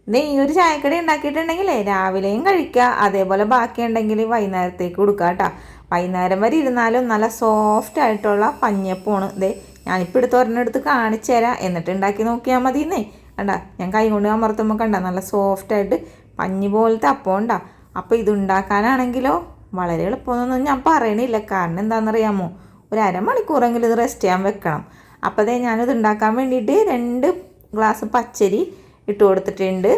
ഈ ഒരു ചായക്കടി ഉണ്ടാക്കിയിട്ടുണ്ടെങ്കിലേ രാവിലെയും കഴിക്കുക, അതേപോലെ ബാക്കിയുണ്ടെങ്കിൽ വൈകുന്നേരത്തേക്ക് കൊടുക്കുക കേട്ടോ. വൈകുന്നേരം വരെ ഇരുന്നാലും നല്ല സോഫ്റ്റ് ആയിട്ടുള്ള പഞ്ഞപ്പമാണ്. ഞാനിപ്പോൾ എടുത്ത് ഒരെണ്ണെടുത്ത് കാണിച്ചു തരാം, എന്നിട്ട് ഉണ്ടാക്കി നോക്കിയാൽ മതിയെന്നേ. കണ്ട, ഞാൻ കൈ കൊണ്ട് അമർത്തുമ്പോൾ കണ്ട നല്ല സോഫ്റ്റായിട്ട് പഞ്ഞി പോലത്തെ അപ്പം ഉണ്ടാ. അപ്പോൾ ഇതുണ്ടാക്കാനാണെങ്കിലോ വളരെ എളുപ്പമൊന്നും ഞാൻ പറയണില്ല. കാരണം എന്താണെന്നറിയാമോ, ഒരു അരമണിക്കൂറെങ്കിലും ഇത് റെസ്റ്റ് ചെയ്യാൻ വെക്കണം. അപ്പോൾ ഞാനിത് ഉണ്ടാക്കാൻ വേണ്ടിയിട്ട് 2 ഗ്ലാസ് പച്ചരി ഇട്ട് കൊടുത്തിട്ടുണ്ട്.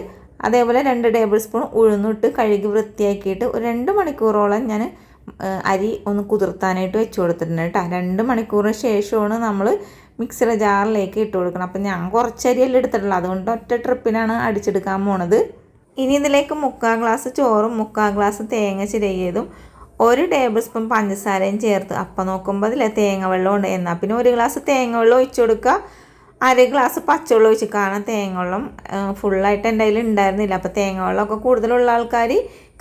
അതേപോലെ 2 ടേബിൾ സ്പൂൺ ഉഴുന്നിട്ട് കഴുകി വൃത്തിയാക്കിയിട്ട് ഒരു 2 മണിക്കൂറോളം ഞാൻ അരി ഒന്ന് കുതിർത്താനായിട്ട് വെച്ച് കൊടുത്തിട്ടുണ്ട് കേട്ടോ. 2 മണിക്കൂറിന് ശേഷമാണ് നമ്മൾ മിക്സിയുടെ ജാറിലേക്ക് ഇട്ട് കൊടുക്കണം. അപ്പം ഞാൻ കുറച്ചരിയല്ലേ എടുത്തിട്ടുള്ളൂ, അതുകൊണ്ട് ഒറ്റ ട്രിപ്പിനാണ് അടിച്ചെടുക്കാൻ പോണത്. ഇനി ഇതിലേക്ക് 3/4 ഗ്ലാസ് ചോറും 3/4 ഗ്ലാസ് തേങ്ങ ചിരകിയതും 1 ടേബിൾ സ്പൂൺ പഞ്ചസാരയും ചേർത്ത്. അപ്പം നോക്കുമ്പോൾ അതിലെ തേങ്ങ വെള്ളം ഉണ്ട്. എന്നാൽ പിന്നെ 1 ഗ്ലാസ് തേങ്ങ വെള്ളം ഒഴിച്ചു കൊടുക്കുക, 1/2 ഗ്ലാസ് പച്ചവെള്ളം ഒഴിച്ച്. കാരണം തേങ്ങ വെള്ളം ഫുള്ളായിട്ട് എൻ്റെ കയ്യിൽ ഉണ്ടായിരുന്നില്ല. അപ്പോൾ തേങ്ങ വെള്ളമൊക്കെ കൂടുതലുള്ള ആൾക്കാർ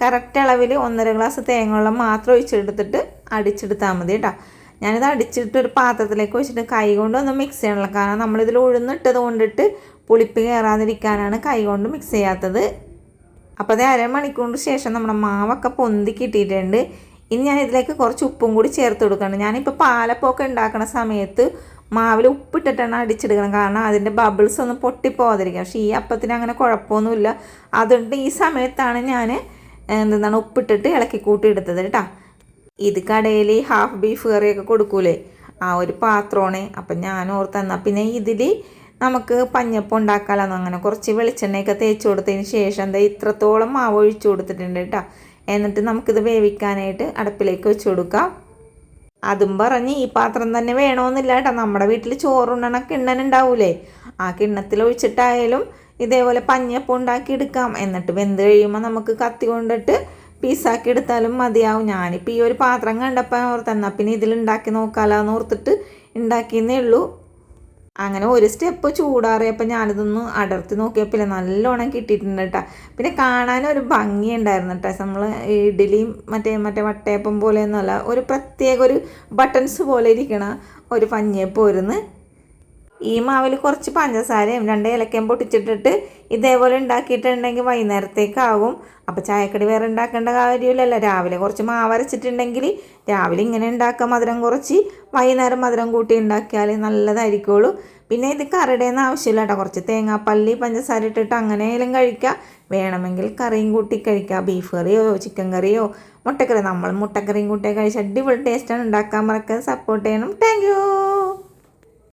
കറക്റ്റ് അളവിൽ 1/2 ഗ്ലാസ് തേങ്ങ വെള്ളം മാത്രം ഒഴിച്ചെടുത്തിട്ട് അടിച്ചെടുത്താൽ മതി കേട്ടോ. ഞാനിത് അടിച്ചിട്ട് ഒരു പാത്രത്തിലേക്ക് വെച്ചിട്ട് കൈ കൊണ്ടൊന്നും മിക്സ് ചെയ്യണമല്ലോ. കാരണം നമ്മളിതിൽ ഉഴുന്നിട്ടത് കൊണ്ടിട്ട് പുളിപ്പ് കയറാതിരിക്കാനാണ് കൈ കൊണ്ട് മിക്സ് ചെയ്യാത്തത്. അപ്പോൾ അത് അരമണിക്കൂറിന് ശേഷം നമ്മുടെ മാവൊക്കെ പൊന്തി കിട്ടിയിട്ടുണ്ട്. ഇനി ഞാൻ ഇതിലേക്ക് കുറച്ച് ഉപ്പും കൂടി ചേർത്ത് കൊടുക്കണം. ഞാനിപ്പോൾ പാലപ്പമൊക്കെ ഉണ്ടാക്കുന്ന സമയത്ത് മാവിൽ ഉപ്പിട്ടിട്ടാണ് അടിച്ചെടുക്കണം, കാരണം അതിൻ്റെ ബബിൾസ് ഒന്നും പൊട്ടിപ്പോകാതിരിക്കുക. പക്ഷേ ഈ അപ്പത്തിന് അങ്ങനെ കുഴപ്പമൊന്നുമില്ല. അതുകൊണ്ട് ഈ സമയത്താണ് ഞാൻ ഉപ്പിട്ടിട്ട് ഇളക്കി കൂട്ടി എടുത്തത് കേട്ടോ. ഇത് കടയിൽ ഹാഫ് ബീഫ് കറിയൊക്കെ കൊടുക്കൂലേ, ആ ഒരു പാത്രമാണ്. അപ്പം ഞാൻ ഓർത്തെന്നാൽ പിന്നെ ഇതിൽ നമുക്ക് പഞ്ഞപ്പം ഉണ്ടാക്കാമല്ലോ. അങ്ങനെ കുറച്ച് വെളിച്ചെണ്ണയൊക്കെ തേച്ച് കൊടുത്തതിന് ശേഷം ഇത്രത്തോളം മാവ് ഒഴിച്ചു കൊടുത്തിട്ടുണ്ട് കേട്ടോ. എന്നിട്ട് നമുക്കിത് വേവിക്കാനായിട്ട് അടുപ്പിലേക്ക് വെച്ച് കൊടുക്കാം. അതും പറഞ്ഞ് ഈ പാത്രം തന്നെ വേണമെന്നില്ല കേട്ടോ. നമ്മുടെ വീട്ടിൽ ചോറുണ്ണണ കിണ്ണനുണ്ടാവൂലേ, ആ കിണ്ണത്തിൽ ഒഴിച്ചിട്ടായാലും ഇതേപോലെ പഞ്ഞപ്പം ഉണ്ടാക്കി എടുക്കാം. എന്നിട്ട് വെന്ത് കഴിയുമ്പോൾ നമുക്ക് കത്തി കൊണ്ടിട്ട് പീസാക്കി എടുത്താലും മതിയാവും. ഞാനിപ്പോൾ ഈ ഒരു പാത്രം കണ്ടപ്പോൾ ഓർത്തെന്നാൽ പിന്നെ ഇതിലുണ്ടാക്കി നോക്കാമല്ലോ എന്ന് ഓർത്തിട്ട് ഉണ്ടാക്കിയെന്നേ ഉള്ളൂ. അങ്ങനെ ഒരു സ്റ്റെപ്പ് ചൂടാറിയപ്പോൾ ഞാനിതൊന്ന് അടർത്തി നോക്കിയപ്പോൾ നല്ലോണം കിട്ടിയിട്ടുണ്ട് കേട്ടോ. പിന്നെ കാണാനൊരു ഭംഗിയുണ്ടായിരുന്നു കേട്ടോ. നമ്മൾ ഇഡ്ഡലിയും മറ്റേ വട്ടയപ്പം പോലെയൊന്നുമല്ല, ഒരു പ്രത്യേക ഒരു ബട്ടൺസ് പോലെ ഇരിക്കണ ഒരു പഞ്ഞിയപ്പോരുന്ന്. ഈ മാവിൽ കുറച്ച് പഞ്ചസാരയും 2 ഏലക്കയും പൊട്ടിച്ചിട്ടിട്ട് ഇതേപോലെ ഉണ്ടാക്കിയിട്ടുണ്ടെങ്കിൽ വൈകുന്നേരത്തേക്കാവും. അപ്പോൾ ചായക്കടി വേറെ ഉണ്ടാക്കേണ്ട കാര്യമില്ലല്ലോ. രാവിലെ കുറച്ച് മാവ് അരച്ചിട്ടുണ്ടെങ്കിൽ രാവിലെ ഇങ്ങനെ ഉണ്ടാക്കുക, മധുരം കുറച്ച്, വൈകുന്നേരം മധുരം കൂട്ടി ഉണ്ടാക്കിയാൽ നല്ലതായിരിക്കുള്ളൂ. പിന്നെ ഇത് കറിയുടെയൊന്നും ആവശ്യമില്ല കേട്ടോ. കുറച്ച് തേങ്ങാപ്പല്ലി പഞ്ചസാര ഇട്ടിട്ട് അങ്ങനെയെങ്കിലും കഴിക്കാം. വേണമെങ്കിൽ കറിയും കൂട്ടി കഴിക്കാം, ബീഫ് കറിയോ ചിക്കൻ കറിയോ മുട്ടക്കറി. നമ്മൾ മുട്ടക്കറിയും കൂട്ടി കഴിച്ച് അടിപൊളി ടേസ്റ്റാണ്. ഉണ്ടാക്കാൻ മറക്കാതെ സപ്പോർട്ട് ചെയ്യണം. Thank you.